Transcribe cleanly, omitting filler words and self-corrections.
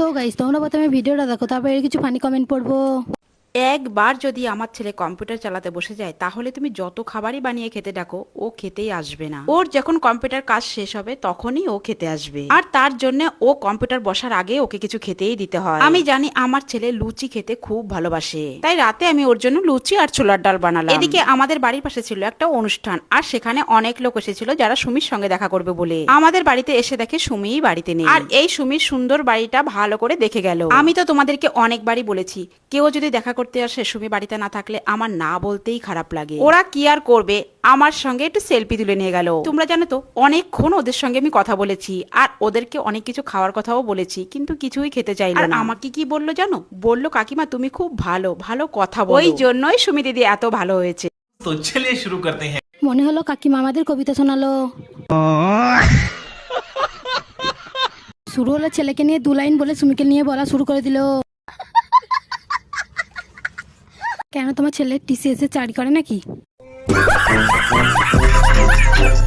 তো গাইস, তোমরা প্রথমে ভিডিওটা দেখো, তারপরে কিছু ফানি কমেন্ট পড়বো। একবার যদি আমার ছেলে কম্পিউটার চালাতে বসে যায় তাহলে তুমি যত খাবারই বানিয়ে খেতে ডাকো ও খেতেই আসবে না। ওর যখন কম্পিউটার কাজ শেষ হবে তখনই ও খেতে আসবে, আর তার জন্য ও কম্পিউটার বসার আগে ওকে কিছু খেতেই দিতে হয়। আমি জানি আমার ছেলে লুচি খেতে খুব ভালোবাসে, তাই রাতে আমি ওর জন্য লুচি আর ছোলার ডাল বানালাম। এদিকে আমাদের বাড়ির পাশে ছিল একটা অনুষ্ঠান, আর সেখানে অনেক লোক এসেছিল যারা সুমির সঙ্গে দেখা করবে বলে। আমাদের বাড়িতে এসে দেখে সুমিই বাড়িতে নেই, আর এই সুমির সুন্দর বাড়িটা ভালো করে দেখে গেল। আমি তো তোমাদেরকে অনেকবারই বলেছি, কেউ যদি দেখা করতে আসে সুমি বাড়িতে না থাকলে আমার না বলতেই খারাপ লাগে। ওরা কি আর করবে, আমার সঙ্গে একটু সেলফি তুলে নিয়ে গেল। তোমরা জানো তো অনেকক্ষণ ওদের সঙ্গে আমি কথা বলেছি, আর ওদেরকে অনেক কিছু খাওয়ার কথাও বলেছি, কিন্তু কিছুই খেতে চাইলো না। আমাকে কি বললো জানো? বললো কাকিমা তুমি খুব ভালো ভালো কথা বলো, ওই জন্যই সুমি দিদি এত ভালো হয়েছে। तो चलिए शुरू करते हैं। মনে হলো কাকিমা আমাদের কবিতা শোনালো। শুরু হলো ছেলেকে নিয়ে 2 লাইন বলে সুমিকে নিয়ে বলা শুরু করে দিল। কেন তোমার ছেলে টিসিএস এ চাকরি করে নাকি?